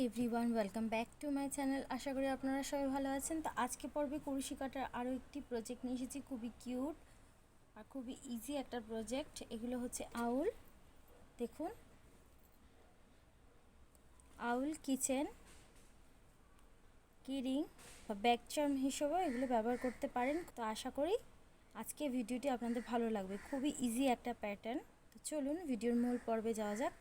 Everyone, welcome back to my channel. আশা করি আপনারা সবাই ভালো আছেন। তো আজকে পর্বে কুরুশি কাটার আরও একটি প্রজেক্ট নিয়ে এসেছি, খুবই কিউট আর খুবই ইজি একটা প্রজেক্ট। এগুলো হচ্ছে আউল, দেখুন আউল কিচেন, কি রিং বা ব্যাক চার্ম হিসেবে এগুলো ব্যবহার করতে পারেন। তো আশা করি আজকে ভিডিওটি আপনাদের ভালো লাগবে, খুবই ইজি একটা প্যাটার্ন। তো চলুন ভিডিওর মূল পর্বে যাওয়া যাক।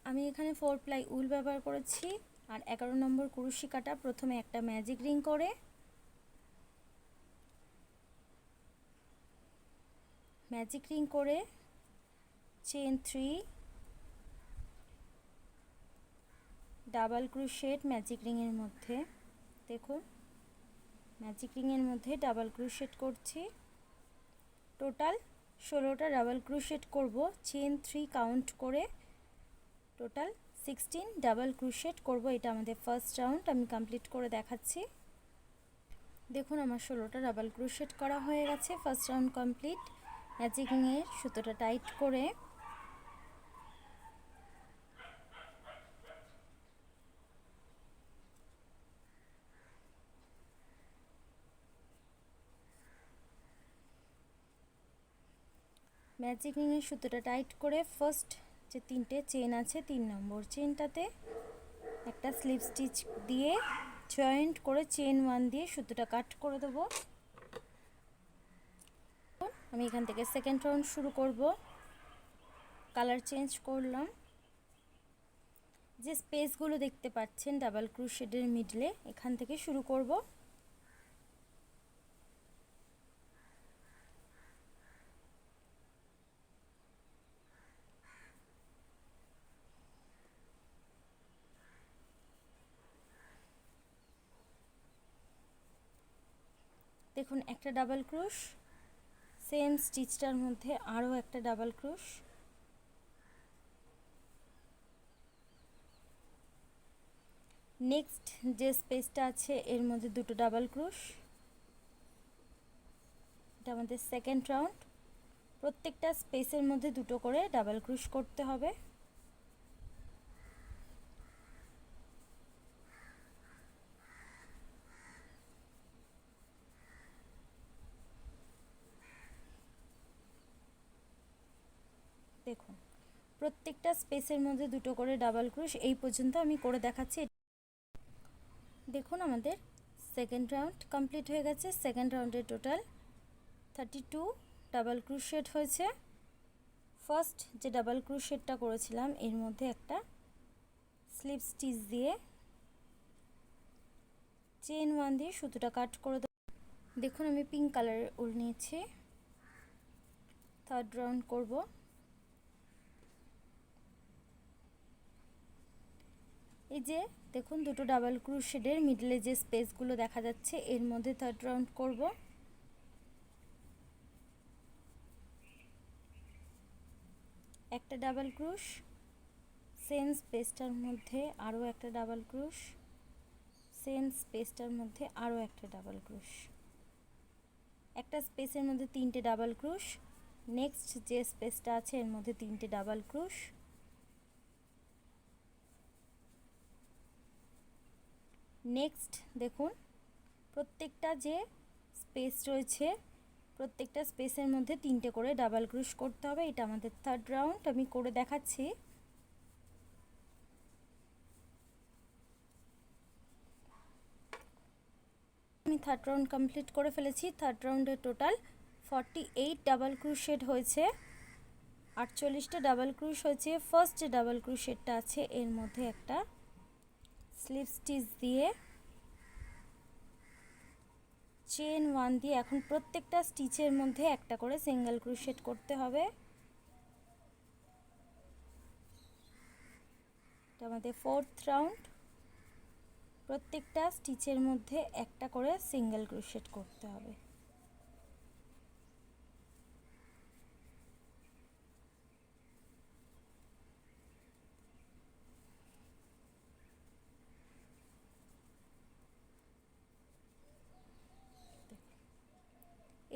আমি এখানে 4 প্লাই উল ব্যবহার করেছি আর 11 নম্বর কুরুশি কাটা। প্রথমে একটা ম্যাজিক রিং করে চেন 3, ডাবল ক্রোশেট ম্যাজিক রিংয়ের মধ্যে। দেখুন ম্যাজিক রিংয়ের মধ্যে ডাবল ক্রোশেট করছি। টোটাল 16টা ডাবল ক্রোশেট করব, চেন 3 কাউন্ট করে টোটাল 16 ডাবল ক্রোশেট করব। এটা আমাদের ফার্স্ট রাউন্ড, আমি কমপ্লিট করে দেখাচ্ছি। দেখুন আমার 16টা ডাবল ক্রোশেট করা হয়ে গেছে, ফার্স্ট রাউন্ড কমপ্লিট। ম্যাজিক রিংয়ের সুতোটা টাইট করে ফার্স্ট যে 3টে চেন আছে 3 নম্বর চেনটাতে একটা স্লিপ স্টিচ দিয়ে জয়েন্ট করে চেন 1 দিয়ে সুতোটা কাট করে দেবো। আমি এখান থেকে সেকেন্ড রাউন্ড শুরু করব। কালার চেঞ্জ করলাম। যে স্পেসগুলো দেখতে পাচ্ছেন ডাবল ক্রোশেটের মিডলে, এখান থেকে শুরু করব। দেখুন একটা ডাবল ক্রোশ, সেম স্টিচটার মধ্যে আরও একটা ডাবল ক্রোশ, নেক্সট যে স্পেসটা আছে এর মধ্যে দুটো ডাবল ক্রোশ। এটা আমাদের সেকেন্ড রাউন্ড। প্রত্যেকটা স্পেসের মধ্যে দুটো করে ডাবল ক্রোশ করতে হবে। দেখুন প্রত্যেকটা স্পেসের মধ্যে দুটো করে ডাবল ক্রোশ এই পর্যন্ত আমি করে দেখাচ্ছি। দেখুন আমাদের সেকেন্ড রাউন্ড কমপ্লিট হয়ে গেছে। সেকেন্ড রাউন্ডে টোটাল 32 ডাবল ক্রোশেট হয়েছে। ফার্স্ট যে ডাবল ক্রোশেটটা করেছিলাম এর মধ্যে একটা স্লিপ স্টিচ দিয়ে চেন 1 দিয়ে সুতোটা কাট করে দেব। দেখুন আমি পিঙ্ক কালারের উল নিয়েছি, থার্ড রাউন্ড করব। এই যে দেখুন দুটো ডাবল ক্রোশেটের মিডলে যে স্পেসগুলো দেখা যাচ্ছে এর মধ্যে থার্ড রাউন্ড করব। একটা ডাবল ক্রোশ, সেম স্পেসটার মধ্যে আরও একটা ডাবল ক্রোশ, সেম স্পেসটার মধ্যে আরও একটা ডাবল ক্রোশ, একটা স্পেসের মধ্যে 3টে ডাবল ক্রোশ, নেক্সট যে স্পেসটা আছে এর মধ্যে 3টে ডাবল ক্রোশ, নেক্সট দেখুন প্রত্যেকটা যে স্পেস রয়েছে প্রত্যেকটা স্পেসের মধ্যে 3টে করে ডাবল ক্রোশ করতে হবে। এটা আমাদের থার্ড রাউন্ড, আমি করে দেখাচ্ছি। আমি থার্ড রাউন্ড কমপ্লিট করে ফেলেছি। থার্ড রাউন্ডে টোটাল 48 ডাবল ক্রোশেট হয়েছে, 48টা ডাবল ক্রোশ হয়েছে। ফার্স্ট যে ডাবল ক্রোশেটটা আছে এর মধ্যে একটা স্লিপ স্টিচ দিয়ে চেন 1 দিয়ে এখন প্রত্যেকটা স্টিচের মধ্যে একটা করে সিঙ্গেল ক্রোশেট করতে হবে। এটা আমাদের ফোর্থ রাউন্ড। প্রত্যেকটা স্টিচের মধ্যে একটা করে সিঙ্গেল ক্রোশেট করতে হবে।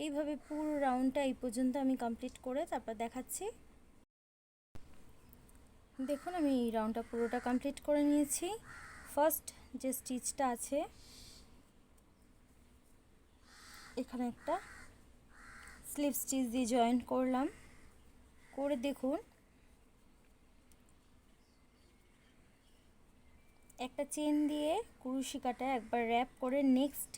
এইভাবে পুরো রাউন্ডটা এই পর্যন্ত আমি কমপ্লিট করে তারপর দেখাচ্ছি। দেখুন আমি এই রাউন্ডটা পুরোটা কমপ্লিট করে নিয়েছি। ফার্স্ট যে স্টিচটা আছে এখানে একটা স্লিপ স্টিচ দিয়ে জয়েন করলাম, করে দেখুন একটা চেন দিয়ে কুরুশি কাটা একবার র্যাপ করে নেক্সট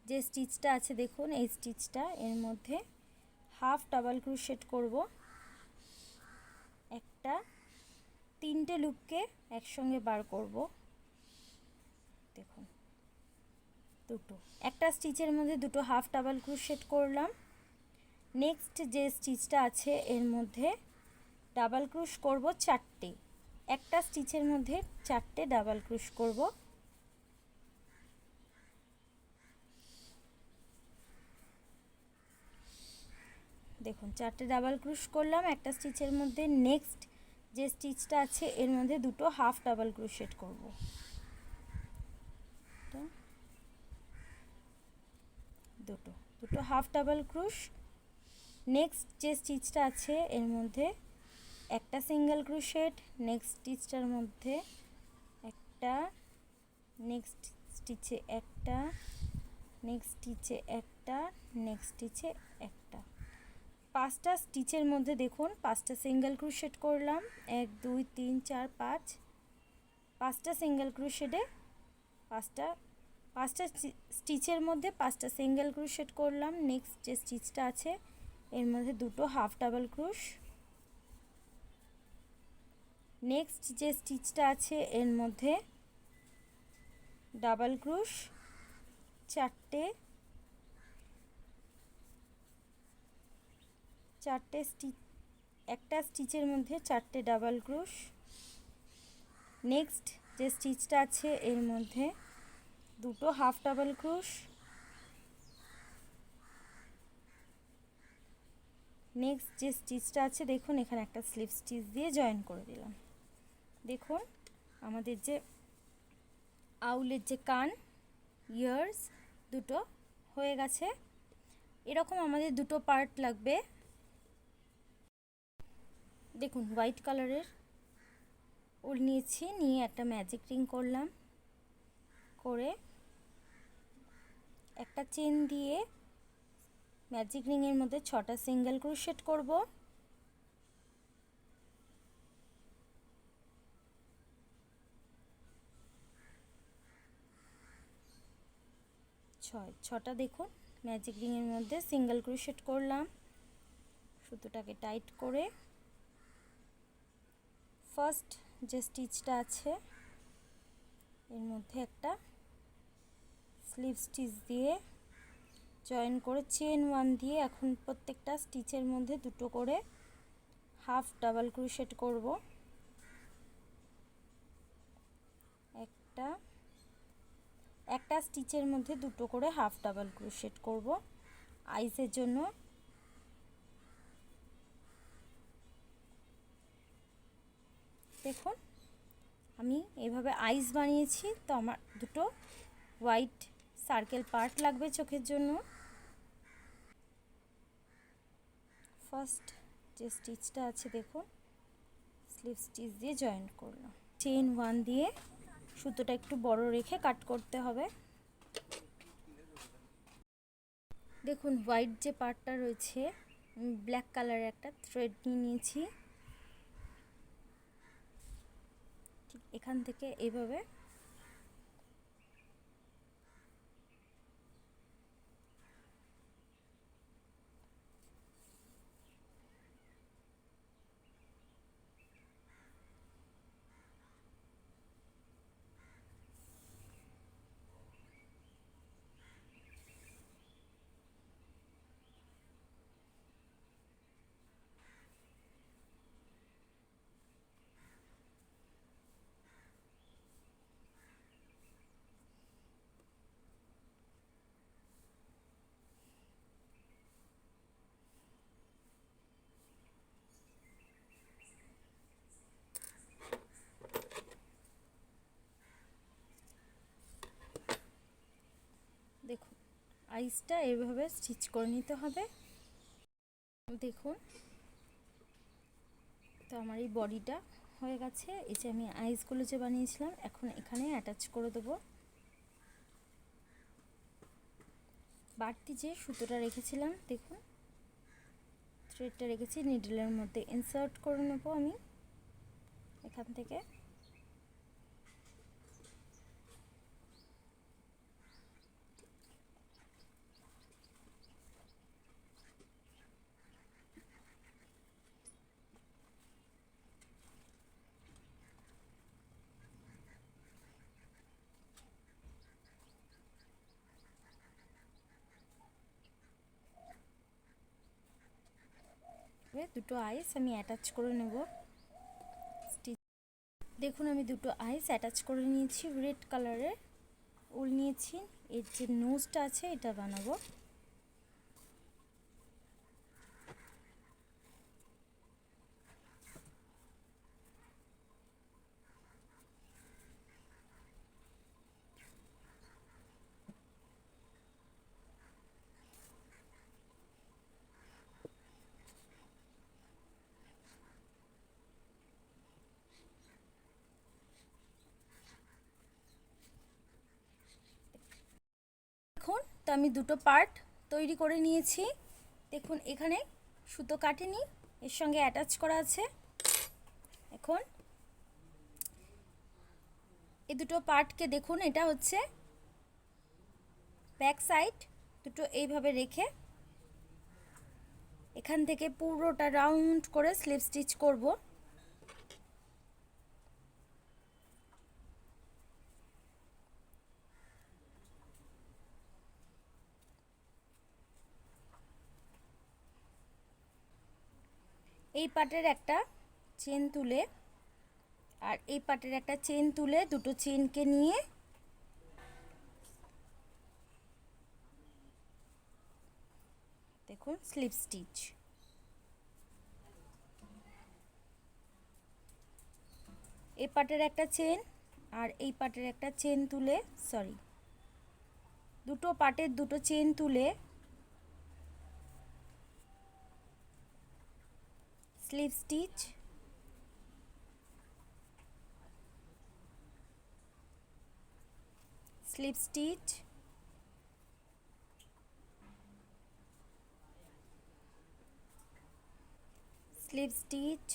যে স্টিচটা আছে দেখুন এই স্টিচটা এর মধ্যে হাফ ডাবল ক্রোশেট করব। একটা তিনটে লুপকে একসঙ্গে বার করব। দেখুন দুটো, একটা স্টিচের মধ্যে দুটো হাফ ডাবল ক্রোশেট করলাম। নেক্সট যে স্টিচটা আছে এর মধ্যে ডাবল ক্রোশ করব চারটে, একটা স্টিচের মধ্যে চারটে ডাবল ক্রোশ করব। দেখুন চারটে ডাবল ক্রোশ করলাম একটা স্টিচের মধ্যে। নেক্সট যে স্টিচটা আছে এর মধ্যে দুটো হাফ ডাবল ক্রোশেট করব। দুটো দুটো হাফ ডাবল ক্রোশ। নেক্সট যে স্টিচটা আছে এর মধ্যে একটা সিঙ্গেল ক্রোশেট, নেক্সট স্টিচটার মধ্যে একটা, নেক্সট স্টিচে একটা, নেক্সট স্টিচে একটা, নেক্সট স্টিচে একটা। পাঁচটা স্টিচের মধ্যে দেখুন পাঁচটা সিঙ্গেল ক্রোশেট করলাম, 1 2 3 4 5, পাঁচটা সিঙ্গেল ক্রোশেটে পাঁচটা স্টিচের মধ্যে পাঁচটা সিঙ্গেল ক্রোশেট করলাম। নেক্সট যে স্টিচটা আছে এর মধ্যে দুটো হাফ ডাবল ক্রোশ। নেক্সট যে স্টিচটা আছে এর মধ্যে ডাবল ক্রোশ চারটে স্টিচ, একটা স্টিচের মধ্যে চারটে ডাবল ক্রোশ। নেক্সট যে স্টিচটা আছে এর মধ্যে দুটো হাফ ডাবল ক্রোশ। নেক্সট যে স্টিচটা আছে দেখুন এখানে একটা স্লিপ স্টিচ দিয়ে জয়েন করে দিলাম। দেখুন আমাদের যে আউলের যে কান ইয়ার্স দুটো হয়ে গেছে। এরকম আমাদের দুটো পার্ট লাগবে। দেখুন হোয়াইট কালারের উল নিয়েছি, নিয়ে একটা ম্যাজিক রিং করলাম, করে একটা চেন দিয়ে ম্যাজিক রিংয়ের মধ্যে 6টা সিঙ্গেল ক্রোশেট করব। ছটা দেখুন ম্যাজিক রিংয়ের মধ্যে সিঙ্গেল ক্রোশেট করলাম। সুতোটাকে টাইট করে ফার্স্ট যে স্টিচটা আছে এর মধ্যে একটা স্লিপ স্টিচ দিয়ে জয়েন করে চেন 1 দিয়ে এখন প্রত্যেকটা স্টিচের মধ্যে দুটো করে হাফ ডাবল ক্রোশেট করব। একটা স্টিচের মধ্যে দুটো করে হাফ ডাবল ক্রোশেট করব আইসের জন্য। দেখুন আমি এভাবে আইস বানিয়েছি, তো আমার দুটো হোয়াইট সার্কেল পার্ট লাগবে চোখের জন্য। ফার্স্ট যে স্টিচটা আছে দেখুন স্লিপ স্টিচ দিয়ে জয়েন করলাম, চেন 1 দিয়ে সুতোটা একটু বড় রেখে কাট করতে হবে। দেখুন হোয়াইট যে পার্টটা রয়েছে ব্ল্যাক কালারের একটা থ্রেড নিয়ে নিয়েছি, ঠিক এখান থেকে এভাবে দেখুন আইসটা এইভাবে স্টিচ করে নিতে হবে। দেখুন তো আমার এই বডিটা হয়ে গেছে। এই যে আমি আইসগুলো যে বানিয়েছিলাম এখন এখানে অ্যাটাচ করে দেবো। বাড়তি যে সুতোটা রেখেছিলাম দেখুন, থ্রেডটা রেখেছি, নিডলের মধ্যে ইনসার্ট করে নেব আমি এখান থেকে। দুটো আইস আমি অ্যাটাচ করে নেব। দেখুন আমি দুটো আইস অ্যাটাচ করে নিয়েছি, রেড কালারের উল নিয়েছি। এর যে নোজটা আছে এটা বানাবো। এখন তো আমি দুটো পার্ট তৈরি করে নিয়েছি। দেখুন এখানে সুতো কাটেনি, এর সঙ্গে অ্যাটাচ করা আছে। এখন এই দুটো পার্টকে দেখুন, এটা হচ্ছে ব্যাক সাইড, দুটো এইভাবে রেখে এখান থেকে পুরোটা রাউন্ড করে স্লিপ স্টিচ করব। এই পার্টের একটা চেন তুলে আর এই পার্টের একটা চেন তুলে দুটো চেনকে নিয়ে দেখুন স্লিপ স্টিচ। এই পার্টের একটা চেন আর এই পার্টের একটা চেন তুলে, সরি, দুটো পার্টের দুটো চেন তুলে slip stitch, slip stitch, slip stitch,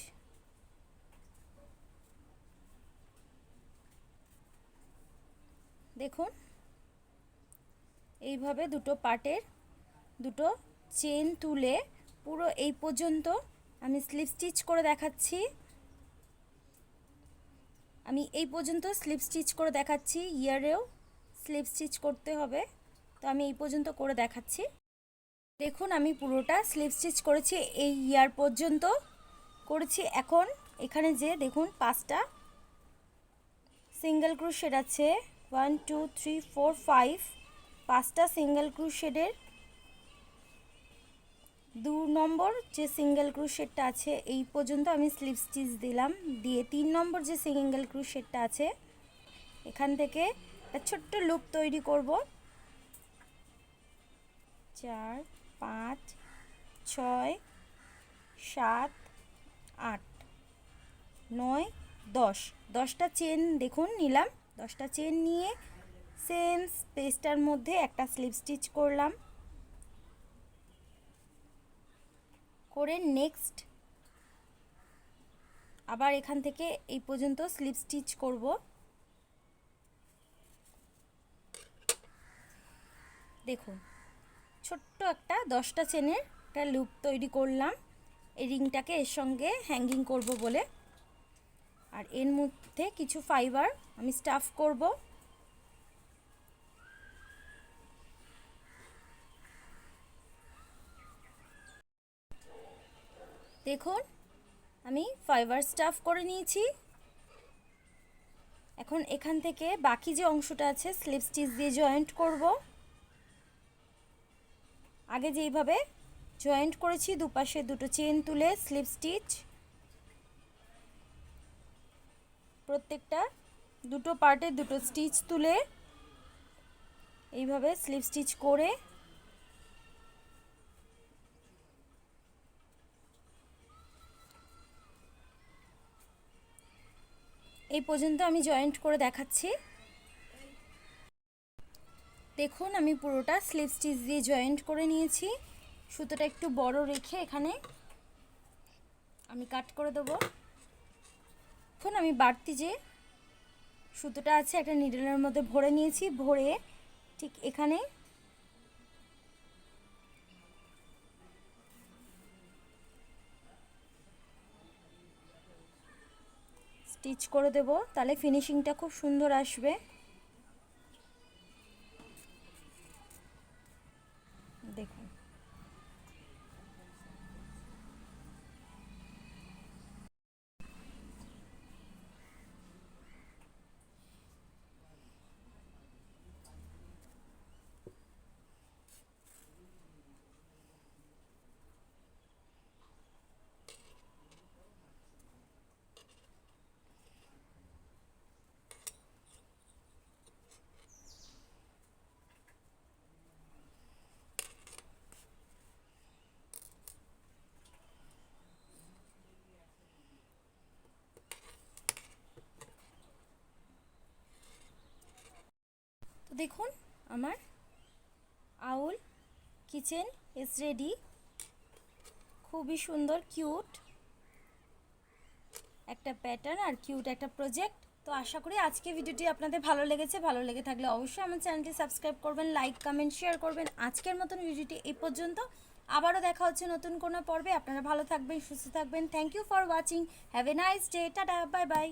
দেখুন এইভাবে দুটো পার্টের দুটো চেন তুলে পুরো এই পর্যন্ত আমি স্লিপ স্টিচ করে দেখাচ্ছি। আমি এই পর্যন্ত স্লিপ স্টিচ করে দেখাচ্ছি, ইয়ারেও স্লিপ স্টিচ করতে হবে, তো আমি এই পর্যন্ত করে দেখাচ্ছি। দেখুন আমি পুরোটা স্লিপ স্টিচ করেছি, এই ইয়ার পর্যন্ত করেছি। এখন এখানে যে দেখুন পাঁচটা সিঙ্গেল ক্রোশেট আছে, 1 2 3 4 5, পাঁচটা সিঙ্গেল ক্রোশেটের 2 নম্বর যে সিঙ্গেল ক্রোশেটটা আছে এই পর্যন্ত আমি স্লিপ স্টিচ দিলাম, দিয়ে 3 নম্বর যে সিঙ্গেল ক্রোশেটটা আছে এখান থেকে একটা ছোট্ট লুপ তৈরি করব। 4 5 6 7 8 9 10, 10টা চেন দেখুন নিলাম। 10টা চেন নিয়ে সেম স্পেসটার মধ্যে একটা স্লিপ স্টিচ করলাম, করে নেক্সট আবার এখান থেকে এই পর্যন্ত স্লিপ স্টিচ করব। দেখুন ছোট্ট একটা 10টা চেনের একটা লুপ তৈরি করলাম এই রিংটাকে এর সঙ্গে হ্যাঙ্গিং করব বলে। আর এর মধ্যে কিছু ফাইবার আমি স্টাফ করব। দেখুন আমি ফাইবার স্টাফ করে নিয়েছি। এখন এখান থেকে বাকি যে অংশটা আছে স্লিপ স্টিচ দিয়ে জয়েন্ট করব। আগে যেইভাবে জয়েন্ট করেছি দুপাশে দুটো চেন তুলে স্লিপ স্টিচ, প্রত্যেকটা দুটো পার্টে দুটো স্টিচ তুলে এইভাবে স্লিপ স্টিচ করে এই পর্যন্ত আমি জয়েন্ট করে দেখাচ্ছি। দেখুন আমি পুরোটা স্লিপ স্টিচ দিয়ে জয়েন্ট করে নিয়েছি। সুতোটা একটু বড় রেখে এখানে আমি কাট করে দেবো। এখন আমি বাড়তি যে সুতোটা আছে একটা নিডলের মধ্যে ভরে নিয়েছি, ভরে ঠিক এখানে স্টিচ করে দেব, তাহলে ফিনিশিংটা খুব সুন্দর আসবে। দেখুন তো দেখুন আমার আউল কিচেন ইজ রেডি। খুবই সুন্দর কিউট একটা প্যাটার্ন আর কিউট একটা প্রজেক্ট। তো আশা করি আজকে ভিডিওটি আপনাদের ভালো লেগেছে। ভালো লেগে থাকলে অবশ্যই আমার চ্যানেলটি সাবস্ক্রাইব করবেন, লাইক কমেন্ট শেয়ার করবেন। আজকের মতন ভিডিওটি এই পর্যন্ত, আবারও দেখা হচ্ছে নতুন কোনো পর্বে। আপনারা ভালো থাকবেন, সুস্থ থাকবেন। Thank you for watching, have a nice day, tata, bye by.